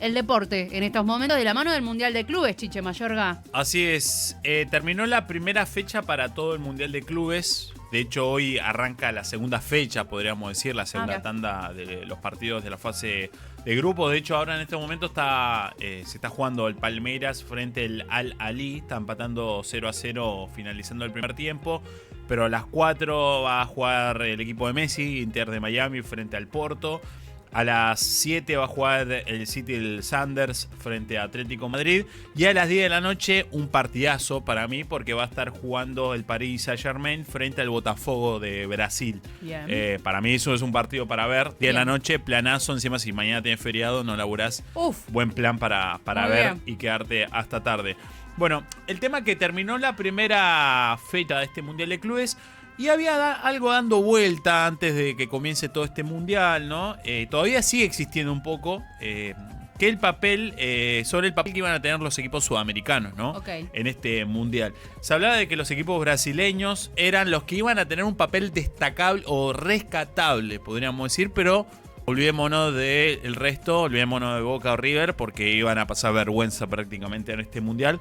el deporte en estos momentos de la mano del Mundial de Clubes, Chiche Mayorga. Así es, terminó la primera fecha para todo el Mundial de Clubes. De hecho, hoy arranca la segunda fecha, podríamos decir, la segunda tanda de los partidos de la fase de grupo. De hecho, ahora en este momento se está jugando el Palmeiras frente al Al-Ahly. Está empatando 0-0 finalizando el primer tiempo. Pero a las 4 va a jugar el equipo de Messi, Inter de Miami, frente al Porto. A las 7 va a jugar el City del Sanders frente a Atlético Madrid. Y a las 10 de la noche un partidazo para mí, porque va a estar jugando el Paris Saint-Germain frente al Botafogo de Brasil. Para mí eso es un partido para ver. 10 de la noche, planazo. Encima si mañana tienes feriado, no laburás. Buen plan para ver y quedarte hasta tarde. Bueno, el tema que terminó la primera fecha de este Mundial de Clubes. Y había algo dando vuelta antes de que comience todo este mundial, ¿no? Todavía sigue existiendo un poco que el papel, sobre el papel que iban a tener los equipos sudamericanos, ¿no? En este mundial. Se hablaba de que los equipos brasileños eran los que iban a tener un papel destacable o rescatable, podríamos decir, pero olvidémonos del resto, olvidémonos de Boca o River, porque iban a pasar vergüenza prácticamente en este mundial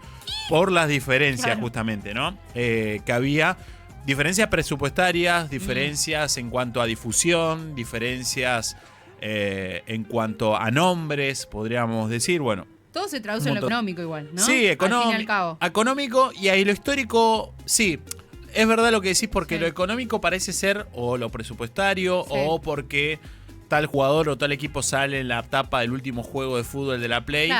por las diferencias justamente, ¿no? Que había. Diferencias presupuestarias, diferencias en cuanto a difusión, diferencias en cuanto a nombres, podríamos decir. Bueno, todo se traduce en lo económico igual, ¿no? Sí, económico y ahí lo histórico, sí. Es verdad lo que decís, porque lo económico parece ser o lo presupuestario o porque tal jugador o tal equipo sale en la tapa del último juego de fútbol de la Play.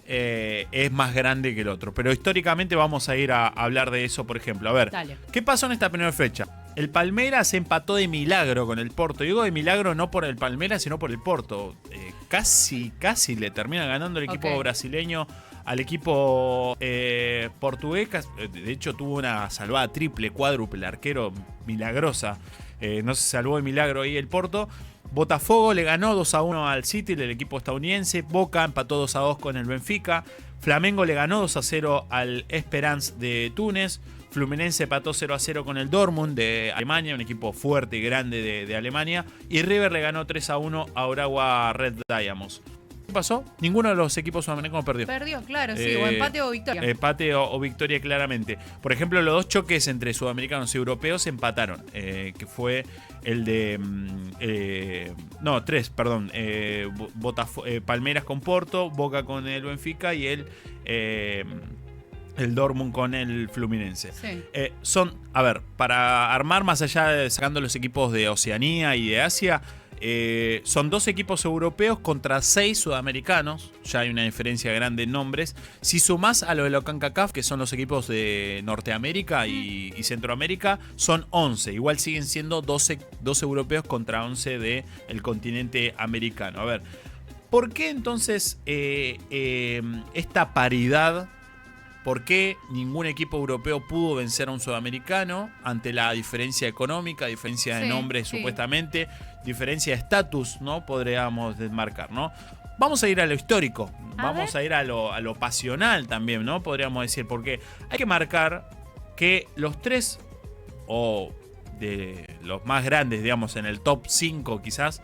Es más grande que el otro. Pero históricamente vamos a ir a hablar de eso, por ejemplo. A ver, ¿qué pasó en esta primera fecha? El Palmeiras empató de milagro con el Porto. Digo de milagro no por el Palmeiras, sino por el Porto. Casi le termina ganando el equipo brasileño al equipo portugués. De hecho, tuvo una salvada triple, cuádruple, arquero milagrosa. No se salvó de milagro ahí el Porto. Botafogo le ganó 2-1 al City, el equipo estadounidense. Boca empató 2-2 con el Benfica. Flamengo le ganó 2-0 al Esperance de Túnez. Fluminense empató 0-0 con el Dortmund de Alemania, un equipo fuerte y grande de Alemania. Y River le ganó 3-1 a Urawa Red Diamonds. ¿Qué pasó? Ninguno de los equipos sudamericanos perdió. Perdió, claro, sí, o empate o victoria. Empate o victoria claramente. Por ejemplo, los dos choques entre sudamericanos y europeos empataron, que fue el de... Palmeiras con Porto, Boca con el Benfica y el Dortmund con el Fluminense. Para armar más allá de sacando los equipos de Oceanía y de Asia... son 2 equipos europeos contra 6 sudamericanos. Ya hay una diferencia grande en nombres. Si sumás a lo de la CONCACAF, que son los equipos de Norteamérica y Centroamérica, son 11. Igual siguen siendo 12 europeos contra 11 del continente americano. A ver, ¿por qué entonces esta paridad? ¿Por qué ningún equipo europeo pudo vencer a un sudamericano ante la diferencia económica, diferencia de nombres supuestamente, diferencia de estatus, ¿no? Podríamos desmarcar, ¿no? Vamos a ir a lo histórico, vamos a ir a lo pasional también, ¿no? Podríamos decir, porque hay que marcar que los 3, o de los más grandes, digamos, en el top 5 quizás,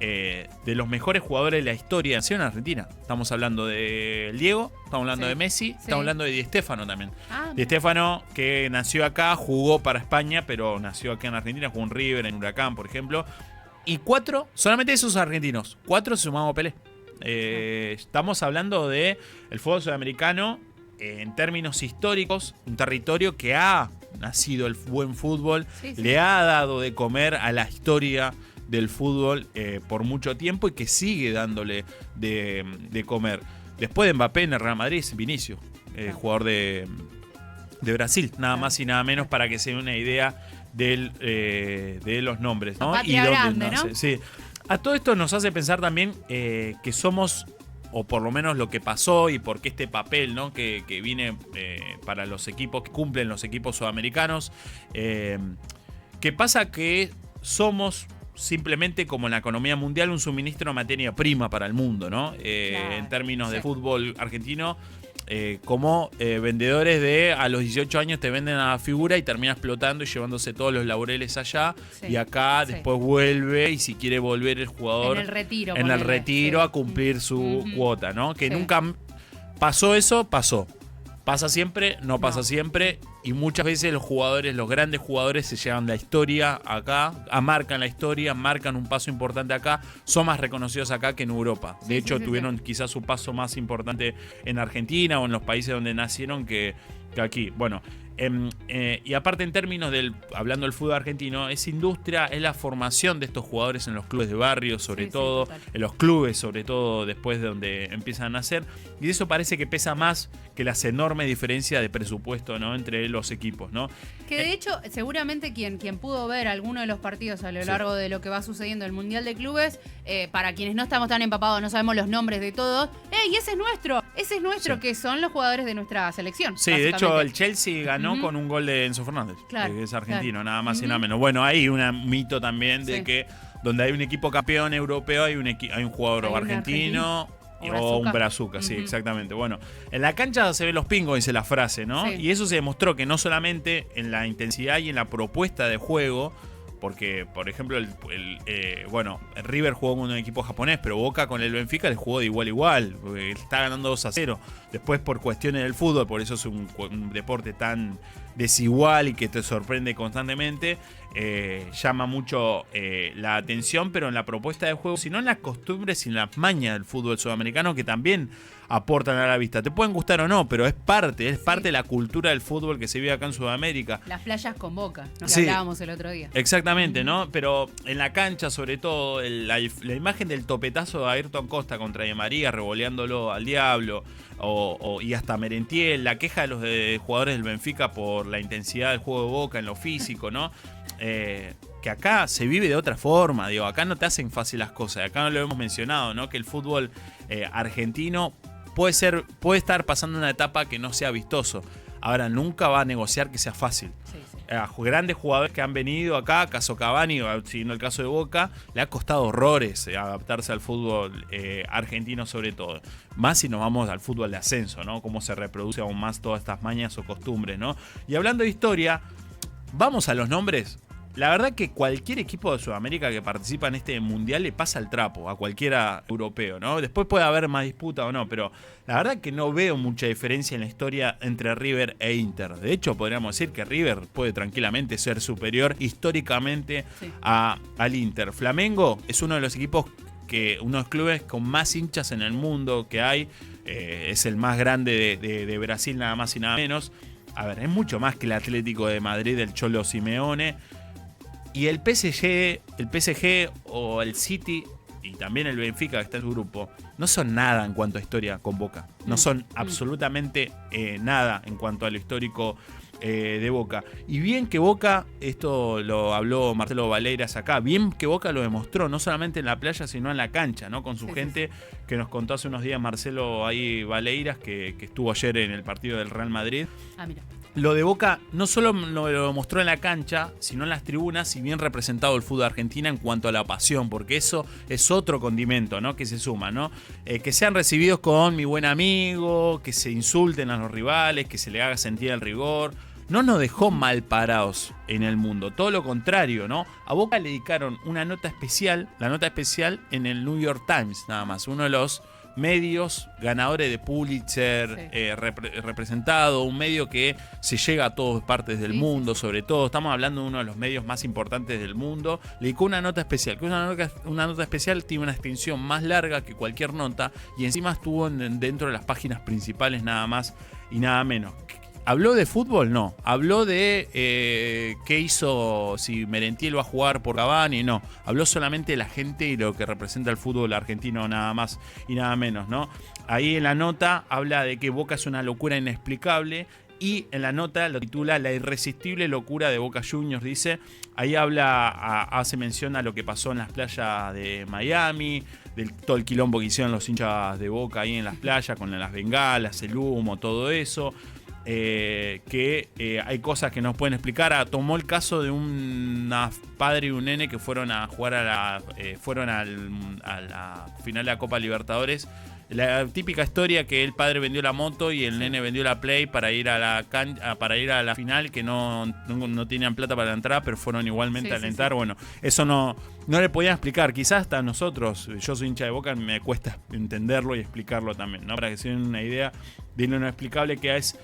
de los mejores jugadores de la historia de la nación argentina. Estamos hablando de Diego, estamos hablando de Messi, estamos hablando de Di Stéfano también. Di Stéfano, que nació acá, jugó para España, pero nació acá en Argentina, jugó en River, en Huracán, por ejemplo. Y 4, solamente esos argentinos, 4 se sumamos a Pelé. Estamos hablando de el fútbol sudamericano en términos históricos, un territorio que ha nacido el buen fútbol, le ha dado de comer a la historia del fútbol por mucho tiempo y que sigue dándole de comer. Después de Mbappé en el Real Madrid, Vinicius, jugador de Brasil, nada más y nada menos, para que se den una idea de los nombres, ¿no? Y dónde grande, nace. ¿no? Sí. A todo esto nos hace pensar también que somos, o por lo menos lo que pasó y por qué este papel, ¿no? que viene para los equipos que cumplen los equipos sudamericanos. Que pasa que somos simplemente como en la economía mundial, un suministro de materia prima para el mundo, ¿no? Claro, En términos de sí. fútbol argentino, como vendedores de a los 18 años te venden a la figura y termina explotando y llevándose todos los laureles allá. Sí, Y acá sí. después vuelve y si quiere volver el jugador En el retiro. en el ponele, retiro sí. a cumplir su Ujú. cuota, ¿no? Que Sí. nunca pasó eso, pasó. Pasa siempre, no pasa No. siempre. Y muchas veces los jugadores, los grandes jugadores, se llevan la historia acá, marcan la historia, marcan un paso importante acá. Son más reconocidos acá que en Europa. Sí, De hecho, sí, tuvieron quizás su paso más importante en Argentina o en los países donde nacieron que aquí. Bueno, y aparte en términos hablando del fútbol argentino, es industria, es la formación de estos jugadores en los clubes de barrio, sobre Sí, sí, todo, total. en los clubes, sobre todo después de donde empiezan a nacer. Y eso parece que pesa más que las enormes diferencias de presupuesto, ¿no? Entre los equipos, ¿no? Que de hecho, seguramente quien pudo ver alguno de los partidos a lo Sí. largo de lo que va sucediendo en el Mundial de Clubes, para quienes no estamos tan empapados, no sabemos los nombres de todos, ¡ey, ese es nuestro! Ese es nuestro, Sí. que son los jugadores de nuestra selección. Sí, de hecho básicamente. el Chelsea ganó Ujú. con un gol de Enzo Fernández, Claro, que es argentino, claro. nada más y Ujú. nada menos. Bueno, hay un mito también de Sí. que donde hay un equipo campeón europeo hay un jugador Hay un argentino argentino. o un brazuca. brazuca, sí, Ujú. exactamente. Bueno, en la cancha se ven los pingos, dice la frase, ¿no? Sí. Y eso se demostró que no solamente en la intensidad y en la propuesta de juego, porque, por ejemplo, River jugó con un equipo japonés, pero Boca con el Benfica le jugó de igual a igual. Porque está ganando 2-0. Después, por cuestiones del fútbol, por eso es un deporte tan desigual y que te sorprende constantemente, llama mucho la atención, pero en la propuesta de juego, sino en las costumbres y en las mañas del fútbol sudamericano que también aportan a la vista. Te pueden gustar o no, pero es parte de la cultura del fútbol que se vive acá en Sudamérica. Las playas con Boca, lo que Sí. hablábamos el otro día. Exactamente, ¿no? Pero en la cancha, sobre todo, la imagen del topetazo de Ayrton Costa contra Di María, revoleándolo al diablo, y hasta Merentiel, la queja de los jugadores del Benfica por la intensidad del juego de Boca en lo físico, ¿no? Que acá se vive de otra forma, digo, acá no te hacen fácil las cosas, acá no lo hemos mencionado, ¿no? Que el fútbol argentino puede estar pasando una etapa que no sea vistoso. Ahora, nunca va a negociar que sea fácil. Sí, sí. A grandes jugadores que han venido acá, caso Cavani, siguiendo el caso de Boca, le ha costado horrores adaptarse al fútbol argentino sobre todo. Más si nos vamos al fútbol de ascenso, ¿no? Cómo se reproduce aún más todas estas mañas o costumbres, ¿no? Y hablando de historia, vamos a los nombres. La verdad que cualquier equipo de Sudamérica que participa en este mundial le pasa el trapo a cualquiera europeo, ¿no? Después puede haber más disputa o no, pero la verdad que no veo mucha diferencia en la historia entre River e Inter. De hecho, podríamos decir que River puede tranquilamente ser superior históricamente Sí. al Inter. Flamengo es uno de los equipos uno de los clubes con más hinchas en el mundo que hay. Es el más grande de Brasil, nada más y nada menos. A ver, es mucho más que el Atlético de Madrid del Cholo Simeone. Y el PSG o el City y también el Benfica que está en su grupo no son nada en cuanto a historia con Boca. No son absolutamente nada en cuanto a lo histórico de Boca. Y bien que Boca, esto lo habló Marcelo Valeiras acá, bien que Boca lo demostró, no solamente en la playa, sino en la cancha, ¿no? Con su Sí, gente, que nos contó hace unos días Marcelo ahí Valeiras, que estuvo ayer en el partido del Real Madrid. Ah, mira. Lo de Boca no solo lo mostró en la cancha, sino en las tribunas, y bien representado el fútbol argentino en cuanto a la pasión, porque eso es otro condimento, ¿no? Que se suma, ¿no? Que sean recibidos con mi buen amigo, que se insulten a los rivales, que se le haga sentir el rigor. No nos dejó mal parados en el mundo, todo lo contrario, ¿no? A Boca le dedicaron una nota especial, la nota especial en el New York Times, nada más, uno de los medios ganadores de Pulitzer, Sí. representado, un medio que se llega a todas partes del Sí, mundo, sobre todo, estamos hablando de uno de los medios más importantes del mundo, le dedicó una nota especial, que una nota especial tiene una extensión más larga que cualquier nota, y encima estuvo dentro de las páginas principales nada más y nada menos. ¿Habló de fútbol? No. ¿Habló de qué hizo, si Merentiel va a jugar por Cavani? No. Habló solamente de la gente y lo que representa el fútbol argentino, nada más y nada menos, ¿no? Ahí en la nota habla de que Boca es una locura inexplicable, y en la nota lo titula La irresistible locura de Boca Juniors, dice. Ahí hace mención a lo que pasó en las playas de Miami, todo el quilombo que hicieron los hinchas de Boca ahí en las playas, con las bengalas, el humo, todo eso. que hay cosas que nos pueden explicar. Tomó el caso de un padre y un nene que fueron a jugar a la final de la Copa Libertadores. La típica historia que el padre vendió la moto y el nene vendió la Play para ir a la final, que no tenían plata para la entrada, pero fueron igualmente a alentar. Bueno, eso no le podían explicar. Quizás hasta nosotros, yo soy hincha de Boca, me cuesta entenderlo y explicarlo también, ¿no? Para que se den una idea de lo inexplicable que es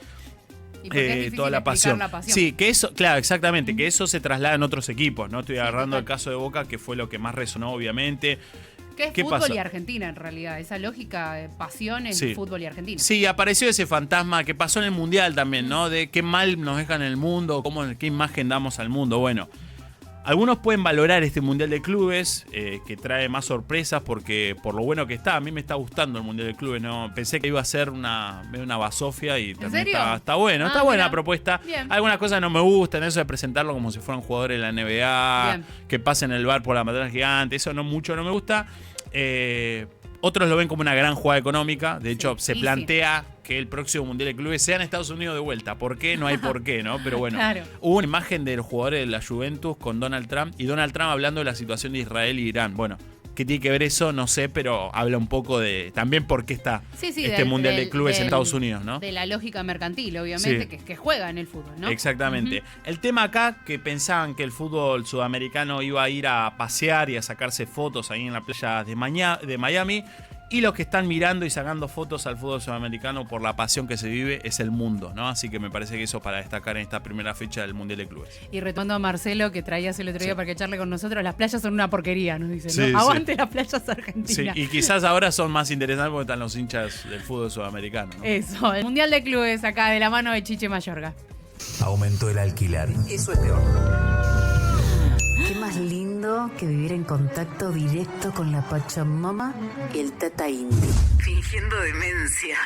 toda la pasión. Sí, que eso, claro, exactamente, que eso se traslada en otros equipos, ¿no? Estoy agarrando el caso de Boca, que fue lo que más resonó, obviamente. Que es fútbol y Argentina, en realidad. Esa lógica de pasión es fútbol y Argentina. Sí, apareció ese fantasma que pasó en el Mundial también, ¿no? De qué mal nos dejan en el mundo, qué imagen damos al mundo. Bueno, algunos pueden valorar este Mundial de Clubes, que trae más sorpresas porque por lo bueno que está. A mí me está gustando el Mundial de Clubes, ¿no? Pensé que iba a ser una basofia y también está bueno. Está buena la propuesta. Bien. Algunas cosas no me gustan, eso de presentarlo como si fueran jugadores de la NBA, que pasen el bar por la pantalla gigante, eso no me gusta. Otros lo ven como una gran jugada económica. De hecho, se plantea que el próximo Mundial de Clubes sea en Estados Unidos de vuelta. ¿Por qué? No hay por qué, ¿no? Pero bueno, hubo una imagen de los jugadores de la Juventus con Donald Trump y Donald Trump hablando de la situación de Israel y Irán. Bueno, ¿qué tiene que ver eso? No sé, pero habla un poco de también por qué está Mundial de Clubes en Estados Unidos, ¿no? De la lógica mercantil, obviamente, que juega en el fútbol, ¿no? Exactamente. El tema acá, que pensaban que el fútbol sudamericano iba a ir a pasear y a sacarse fotos ahí en la playa de Miami. Y los que están mirando y sacando fotos al fútbol sudamericano por la pasión que se vive es el mundo, ¿no? Así que me parece que eso para destacar en esta primera fecha del Mundial de Clubes. Y retomando a Marcelo, que traías el otro día para que charle con nosotros, las playas son una porquería, nos dicen, ¿no? Aguante las playas argentinas. Sí, y quizás ahora son más interesantes porque están los hinchas del fútbol sudamericano, ¿no? Eso, el Mundial de Clubes acá de la mano de Chiche Mayorga. Aumentó el alquiler. Eso es peor. Qué más lindo que vivir en contacto directo con la Pachamama y el Tata Inti. Fingiendo demencia.